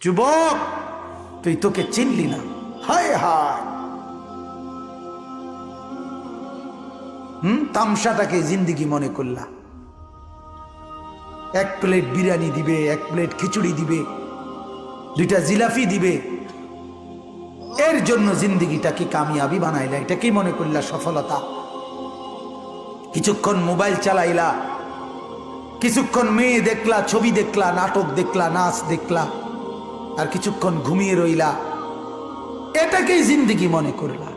যুবক তুই তোকে চিনলি না, হায় হায়। তামসাটাকে জিন্দিগি মনে করলা। এক প্লেট বিরিয়ানি দিবে, এক প্লেট খিচুড়ি দিবে, দুইটা জিলাফি দিবে, এর জন্য জিন্দিগিটাকে কামিয়াবি বানাইলা। এটা কি মনে করলা সফলতা? কিছুক্ষণ মোবাইল চালাইলা, কিছুক্ষণ মেয়ে দেখলা, ছবি দেখলা, নাটক দেখলা, নাচ দেখলা, আর কিছুক্ষণ ঘুমিয়ে রইলা, এটাকেই জিন্দিগি মনে করলা।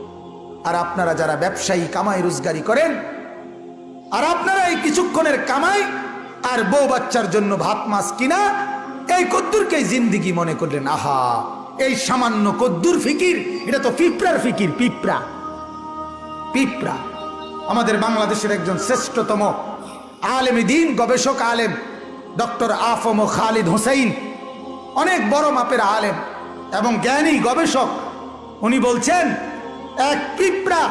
আর আপনারা যারা ব্যবসায়ী কামাই রোজগারি করেন, আর আপনারা এই কিছুক্ষণের কামাই আর বউ বাচ্চার জন্য ভাত মাছ কিনা, এই কদ্দুরকেই জিন্দিগি মনে করলেন। আহা, এই সামান্য কদ্দুর ফিকির, এটা তো পিঁপড়ার ফিকির। পিঁপড়া পিঁপড়া। আমাদের বাংলাদেশের একজন শ্রেষ্ঠতম আলেমে দ্বীন, গবেষক আলেম ডক্টর আফম খালিদ হোসেন, অনেক বড় মাপের আলেম এবং জ্ঞানী গবেষক, উনি বলছেন এক পিঁপড়া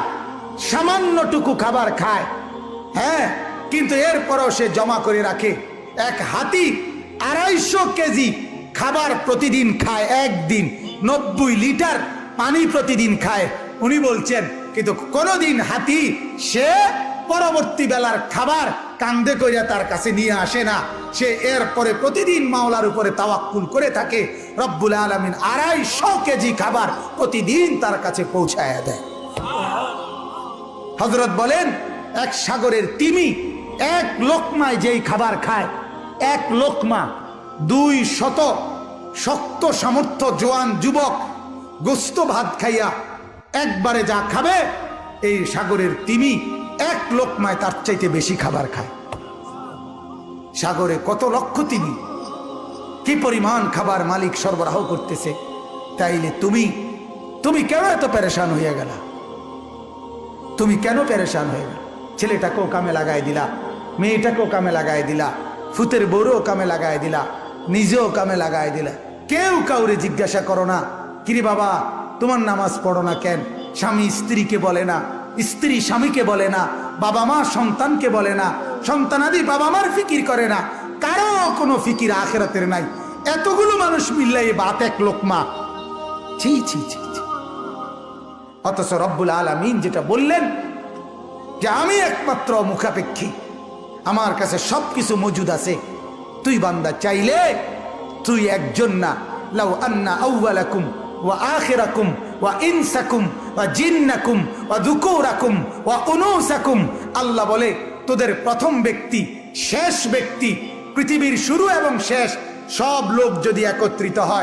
সামান্যটুকু খাবার খায়, হ্যাঁ, কিন্তু এরপরও সে জমা করে রাখে। এক হাতি 250 কেজি খাবার প্রতিদিন খায়, একদিন 90 লিটার পানি প্রতিদিন খায়। উনি বলছেন কিন্তু কোনোদিন হাতি সে পরবর্তী বেলার খাবার কান্দে কইরা তার কাছে নিয়ে আসে না। সে এরপরে প্রতিদিন মাওলার উপরে তাওয়াক্কুল করে থাকে। রব্বুল আলামিন 250 কেজি খাবার প্রতিদিন তার কাছে পৌঁছায় দেয়। হযরত বলেন এক সাগরের তিমি এক লোকমায় যেই খাবার খায়, এক লোকমা 200 শক্ত সামর্থ্য জোয়ান যুবক গোস্ত ভাত খাইয়া একবারে যা খাবে, এই সাগরের তিমি এক লোকমায় তার চাইতে বেশি খাবার খায়। সাগরে কত লক্ষ তিমি, কি পরিমাণ খাবার মালিক সরবরাহ করতেছে। তাইলে তুমি কেন এত পেরেশান হইয়া গেলা? তুমি কেন পেরেশান হয়ে গেল? ছেলেটাকেও কামে লাগাই দিলা, মেয়েটাকেও কামে লাগাই দিলা, ফুতের বউরেও কামে লাগাই দিলা, নিজেও কামে লাগাই দিলা। কেউ কাউরে জিজ্ঞাসা করো না, কিরে বাবা তোমার নামাজ পড়ো না কেন? স্বামী স্ত্রীকে বলে না, স্ত্রী স্বামীকে বলে না, বাবা মা সন্তানকে বলে না, সন্তানাদি বাবা মার ফিকির করে না, কারো কোনো ফিকির আখিরাতের নাই। এতগুলো মানুষ মিললে বাত এক লোকমা, ছি ছি ছি ছি। অথচ রব্বুল আলামিন যেটা বললেন যে আমি একমাত্র মুখাপেক্ষী, আমার কাছে সবকিছু মজুদ আছে। তুই বান্দা চাইলে তুই একজন না, লাউ আন্না আউওয়ালাকুম ওয়া আখিরাকুম ওয়া ইনসাকুম ওয়া জিন্নাকুম ওয়া যুকুরাকুম ওয়া উনুসাকুম, আল্লাহ বলে তোদের প্রথম ব্যক্তি, শেষ ব্যক্তি, পৃথিবীর শুরু এবং শেষ সব লোক যদি একত্রিত হয়